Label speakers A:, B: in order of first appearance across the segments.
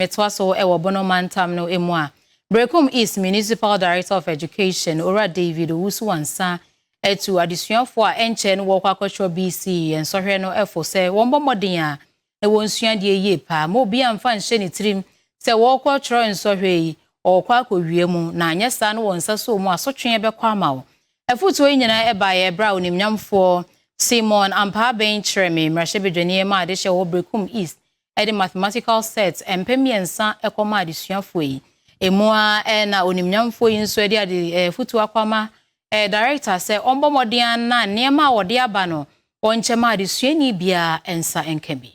A: Metwaso ewo bono mantam no Amoah. Berekum East Municipal Director of Education, Ora David Usuansa, etu adisuafo a enche no wo kwakotro BC en sohwe no efo se wombo modin a e wonsua de ye pa mo bi amfa nhye ne trim se wo kwakotro ensohwe yi o kwakowie mu na anya sa no wonsa so mu asotwe be kwa ma wo efuto nyina e ba ye bra onimnyamfo Simon Ampa Ben Treme mrashebedwani ma ade hye wo Berekum East the mathematical set empemiensa ekoma adisuafo yi Amoah na onimnyamfo yi nso de ade futu akwama director say ombomodian na niema wode aba no onchema adesuani bia ensa enkebi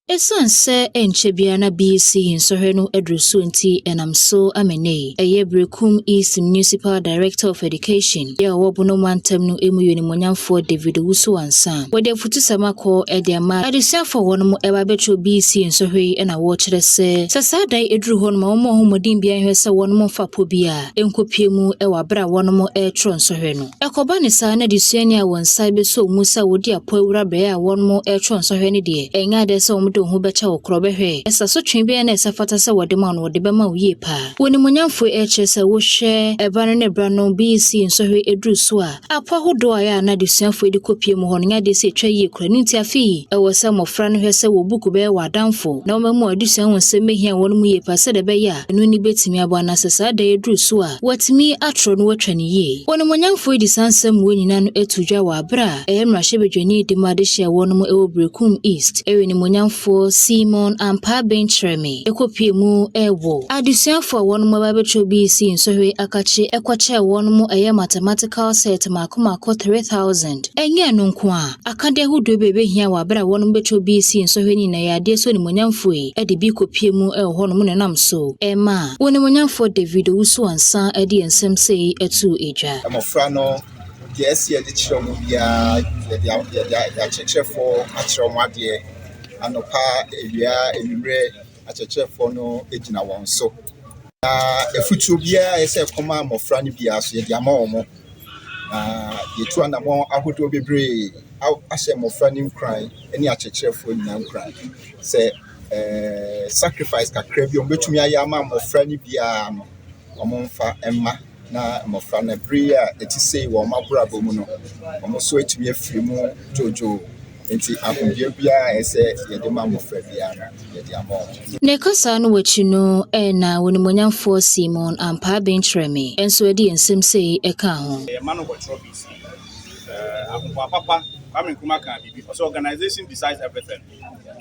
B: Esan se enchebia na BC insohwe no edrusu nti enamso amene eye Berekum East Municipal Director of Education ya wobono mantam no emuyoni monyamfo David Usuansa wode futu samako ediama adesuafo wono eba betro BC insohwe na wo kire se sasadai edru hon ma omo homodin bia hwese wono fapo bia enkopiemu ewa bra wono etro nsohwe no ekoba ne sa na adesuani a wonsa be so musa wodi apo ewura bre a wono etro nsohwe ne de enya de se do hu becha okrobehwe esa so twinbia na esa fata se wode ma no wode be ma wie pa woni monyamfo eche se wo hwe ebano ne bra no BC nsohwe edru so a apo hodo aya na desuafo edi kopie mu hono nya de se twa yie kura nti afi ewo se mofra no hwe se wo buku be wadanfo na omamu adusua won se mehia won mu yie pa se de be ya enu ni betimi abo na sesa da edru so a watimi atro no watwa ne yie woni monyamfo edi sansam wo nyina no etudwa wa abra mrashebedwani di ma de hye won mu ewo Berekum East ewe ni monyamfo Simon Ampa Ben Treme ekopiemu ewo adusuafo won mo babetro BC nsohwe akachi ekwache won mo eye mathematical set makomako 3000 enye no nko a akade hudo bebe hia wa bra won betro BC nsohwe ni na yade so ni monyamfo ede bi kopiemu ewo no mo nenam so ema woni monyamfo David Usuansa ede ensem sei etu eja
C: amofra no yes ye de chiromo bia ya chechefo achiromo ade anopa ewia enumre achechefo no ejina won so na efutu bia ese koma amofra ni bia so ye dia ma omo na yetu anamo ahodo bebre ahye amofra ni nkran eni achechefo ni nkran se sacrifice kakra bi ombetumi ayama amofra ni bia no omomfa emma na amofra na bria etisei wo mabura bomu no omoso etumi afiri mu jojo enti akumbie bia ese yede mamofra bia yede Amoah
B: ne kasa no wachi no na woni monyamfo Simon Ampa Ben Treme enso edi ensem sei eka ho
D: manu go tro BC akwa papa coming kuma kan bibi because organization decides everything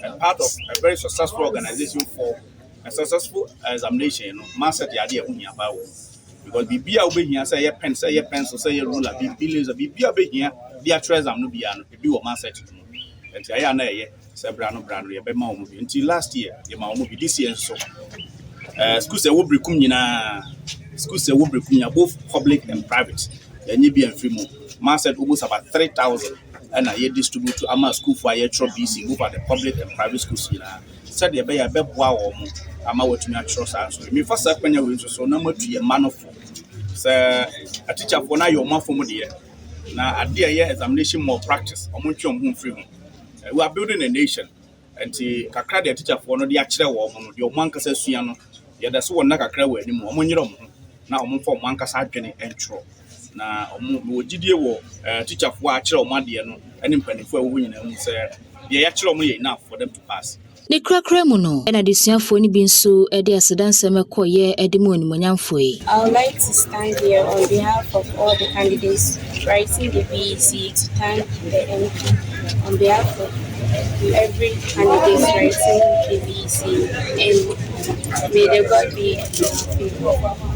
D: and part of a very successful organization for a successful examination you know master the idea hunya ba wo because bibia obehia say ye pen say ye pencil say ye ruler bibia obehia dia treasure no bia no bi wo master to enti aya na ye se bra no ye be ma omo bi enti last year ye ma omo bi this year so school say wo Berekum nyina school say wo Berekum nya both public and private ye nyi bi amfiri mu master almost about 3000 and ye distribute to ama school for ye tro BC both at the public and private schools nyina said ye be ya be boa wo mo ama watumi atro sa so me fa sa kwanya we so na matu ye manofo say a teacher for na your mafo mu de na ade ye examination more practice omo ntwe omo mfiri mu we are building a nation and kakra the teacher for no de akere wo mo no de omo ankasa sua no ye da so wona kakra wo ani mu omo nyiro mo na omo fo omo ankasa adwene entro na omo wo gidie wo teacher for akere omo ade no ani mpanifo a wo nyina mu say de ye akere omo ye enough for them to pass
B: ne krakra mu no na desuafo ni bi nso ede asedansem ekoye ede mu onimonyamfo yi
E: I would like to stand here on behalf of all the candidates writing the BEC to thank the MP on behalf of every candidate writing the BEC and may the God be with you.